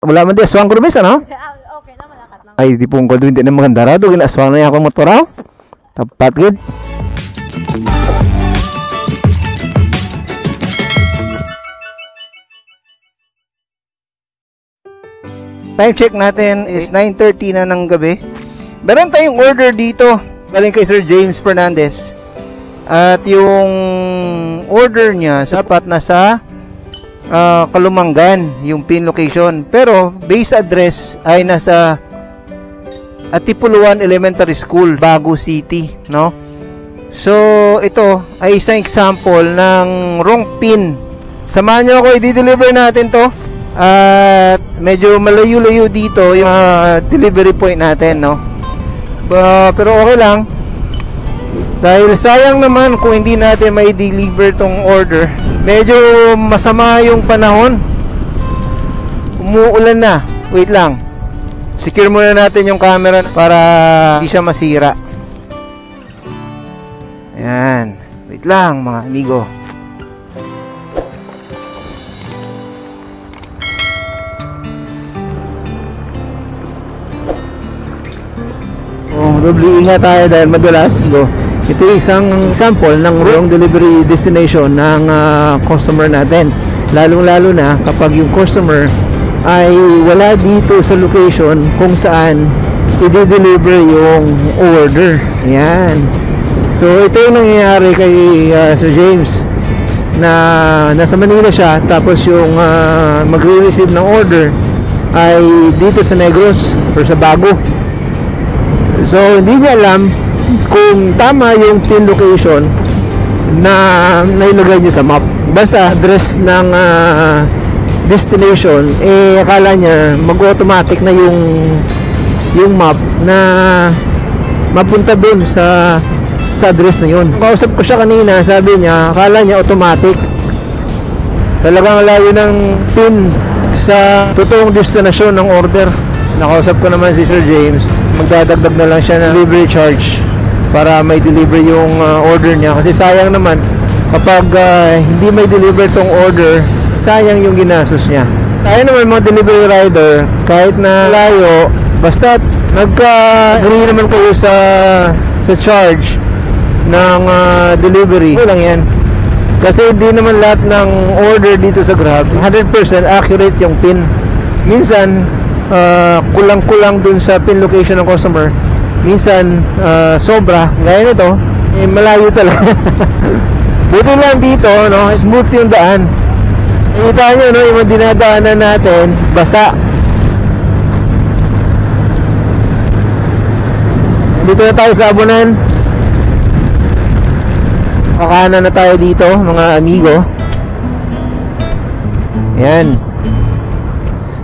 wala man di aswang ko rumis, ano? Okay naman, akat naman. Ay, di pong ko doon, hindi na maganda raw. Doon, aswang na yung akong motor raw. Tapat, good. Time check natin is 9:30 na ng gabi. Meron tayong order dito galing kay Sir James Fernandez. At yung order niya sapat na sa Kalumangan, yung pin location. Pero base address ay nasa Atipuluan Elementary School, Baguio City, no? So ito ay isang example ng wrong pin. Samahan niyo ako, i-deliver natin to. At medyo malayo-layo dito yung delivery point natin, no? Pero okay lang. Dahil sayang naman kung hindi natin may deliver tong order. Medyo masama yung panahon. Umuulan na. Wait lang. Secure muna natin yung camera para hindi siya masira. Ayan. Wait lang mga amigo. Doble ingat tayo dahil madalas ito isang example ng wrong delivery destination ng customer natin, lalong-lalo na kapag yung customer ay wala dito sa location kung saan i-deliver yung order. Ayan. So ito yung nangyayari kay Sir James, na nasa Manila siya, tapos yung magre-receive ng order ay dito sa Negros or sa Baguio. So hindi niya alam kung tama yung pin location na nailagay niya sa map. Basta address ng destination, akala niya mag-automatic na yung map na mapunta dun sa address na yun. Kausap ko siya kanina, sabi niya akala niya automatic. Talagang layo ng pin sa totoong destinasyon ng order. Nakausap ko naman si Sir James, magdadagdag na lang siya ng delivery charge para may deliver yung order niya, kasi sayang naman kapag hindi may deliver tong order, sayang yung ginastos niya. Tayo naman mga delivery rider, kahit na layo, basta nagka-agree naman kayo sa charge ng delivery, lang yan. Kasi hindi naman lahat ng order dito sa Grab 100% accurate yung pin. Minsan kulang-kulang dun sa pin location ng customer, minsan sobra, gaya nito malayo talaga. Buti lang dito, no, smooth yung daan. Nakita nyo, no, yung dinadaanan natin basa. Dito na tayo sa Abonan, kakanan na tayo dito mga amigo. Yan.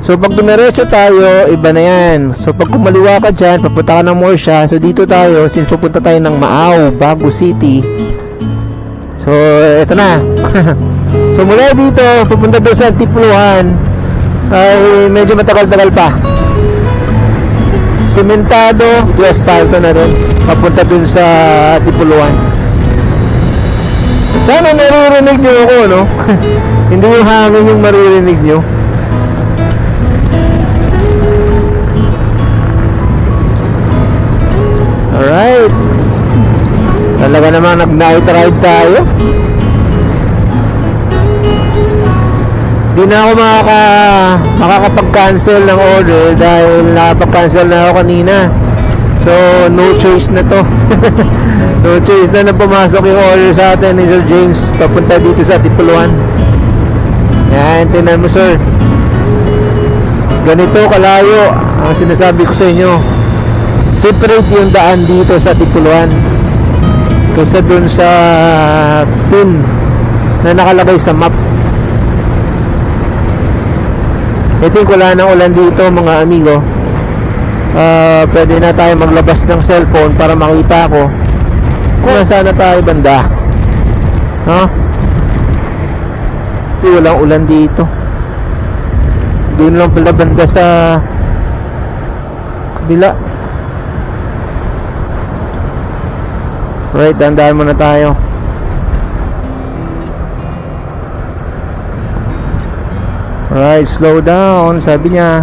So pag dumiretso tayo, iba na yan. So pag kumaliwa ka dyan, papunta ka ng Morsha. So dito tayo, since pupunta tayo ng Maaw, Baguio City. So eto na. So mula dito, pupunta doon sa Tipuluan, ay medyo matagal-tagal pa. Sementado, asfalto na rin, papunta doon sa Tipuluan. Sana maririnig nyo ako, no? Hindi yung hangin yung maririnig nyo. Alright. Talaga naman nag-night ride tayo. Di na ako makakapag-cancel ng order dahil nakapag-cancel na ako kanina. So no choice na to. No choice na pumasok yung order sa atin ni Sir James papunta dito sa Tipuluan. Yan, tingnan mo sir, ganito kalayo ang sinasabi ko sa inyo. Separate yung daan dito sa Tipuluan kaysa dun sa pin na nakalagay sa map. I think wala nang ulan dito mga amigo. Pwede na tayo maglabas ng cellphone para makita ko kung nasaan na tayo banda. Walang ulan dito. Doon lang pala banda sa kabila. Right, dandaan muna tayo. Alright, slow down, sabi niya.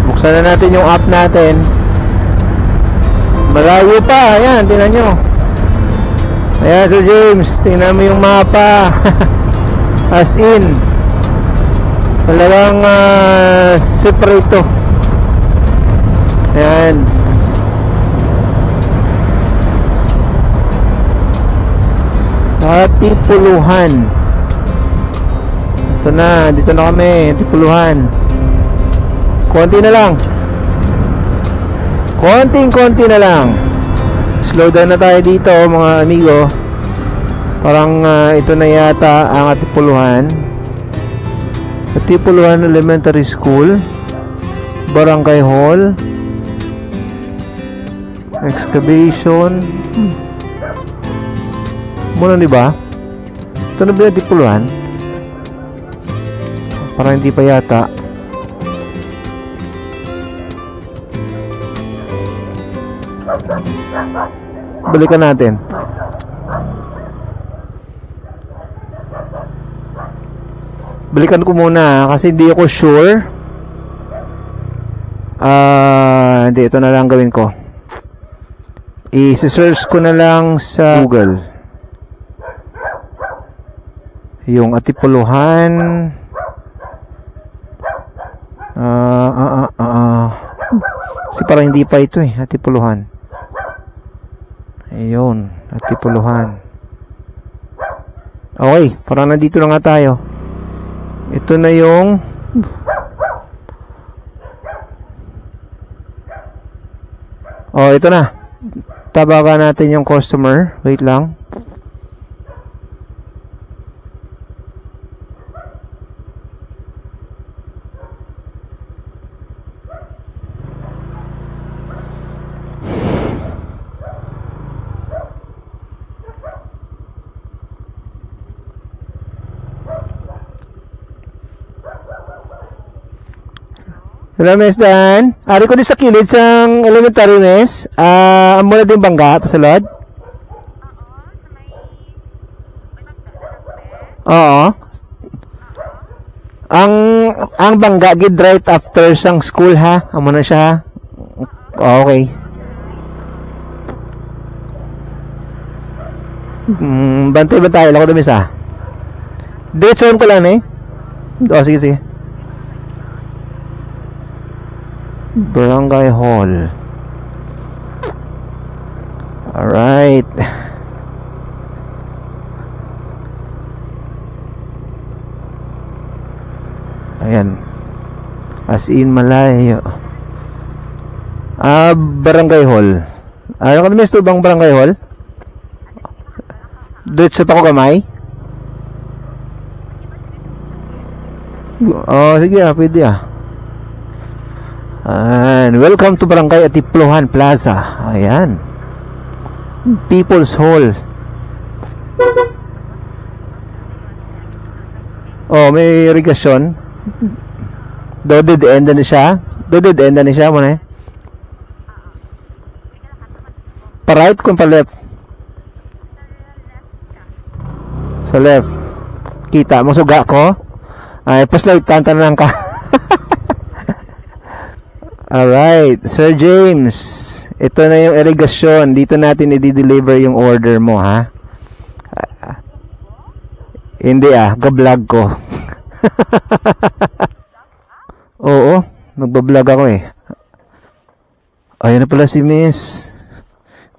Buksan na natin yung app natin. Malayo pa, ayan, tingnan nyo. Ayan, Sir James, tingnan mo yung mapa. As in, dalawang separate to. Ayan. Tipuluhan. Ito na, dito na kami, Tipuluhan. Konti na lang. Konting-konti na lang. Slow down na tayo dito, mga amigo. Parang ito na yata ang Tipuluhan. Tipuluhan Elementary School, Barangay Hall, excavation. Muna, di ba? Ito na ba yung Tipuluhan? Parang hindi pa yata. Balikan natin. Balikan ko muna kasi hindi ako sure. Hindi, ito na lang gawin ko. I-search ko na lang sa Google yung Tipuluhan. Kasi parang hindi pa ito eh, Tipuluhan. Ayun, Tipuluhan. Okay, parang nandito na nga tayo. Ito na yung ito na. Tabagan natin yung customer. Wait lang. Hello, Miss Dan. Ari ko din sa kilid sang elementary, Miss. Mula din bangga, pasulod? Oo. Ang bangga, gid right after sang school, ha? Amo na siya, ha? Okay. Bantay ba tayo? Lako na, Miss, ha? Date zone ko lang, eh. Sige, sige. Barangay Hall. Alright. Ayan. As in malayo. Barangay Hall. Ano ka namin ito bang Barangay Hall? Doon sa Pakugamay? Sige, pwede, And welcome to Barangay Tipuluhan Plaza. Ayan. People's Hall. May irrigation. Doded end na siya. Doded end na siya mo na. Pa right kung pa left. Sa left. Kita mo suga ko. Ay, paslight tantan lang ka. Alright, Sir James, ito na yung irrigation. Dito natin i-deliver yung order mo, ha? Hindi, gablog ko. Oo, nagbablog ako, eh. Ayan na pala si Miss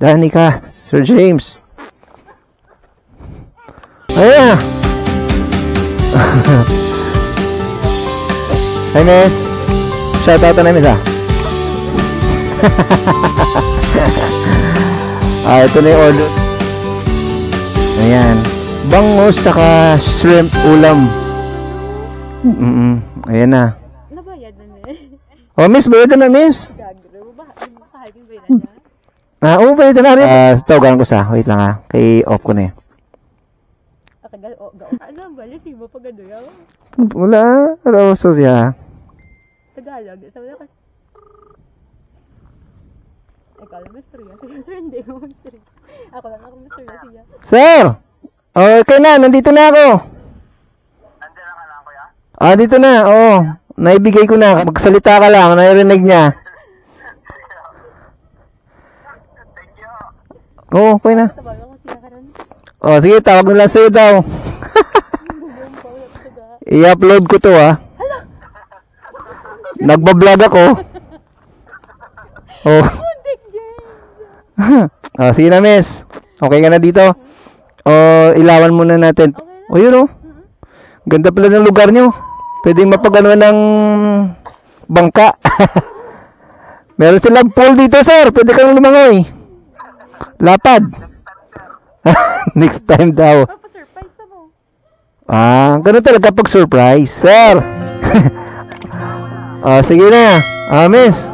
Danica, Sir James. Ayan. Hi, Miss. Shoutout na, Miss, ito na yung order. Ayan, bangus tsaka shrimp ulam. Ayan na. Nabayad na eh. Miss, bayad na, Miss. Bayad na rin. Tawagan ko sa. Wait lang, kay off ko na eh. Ano ba? Lisibo pa gado yaw? Wala. Sorry, Tagalog. Sabi na kasi. ikaw lang masturya. Sige, sir, hindi mo masturya. Ako lang ako masturya siya. Sir! Okay na, nandito na ako. Nandiyan na ka lang, kuya? Ah, dito na, oo. Naibigay ko na. Magsalita ka lang, narinig niya. Thank you. Oo, okay na. Tabagan ko sila karon. Oh, sige, tawag na lang sa'yo daw. I-upload ko to, ah. Nagbablog ako. Oh. Muntik, James! Oh, sige na, miss. Okay ka na dito? Oh, ilawan muna natin. Oh, yun, oh. Ganda pala ng lugar nyo. Pwedeng mapagano ng bangka. Meron silang pool dito, sir. Pwede kang lumangoy. Lapad. Next time daw. Papa-surprise na mo. Ah, ganun talaga pag surprise, sir. Ah, sige na. Ah, miss.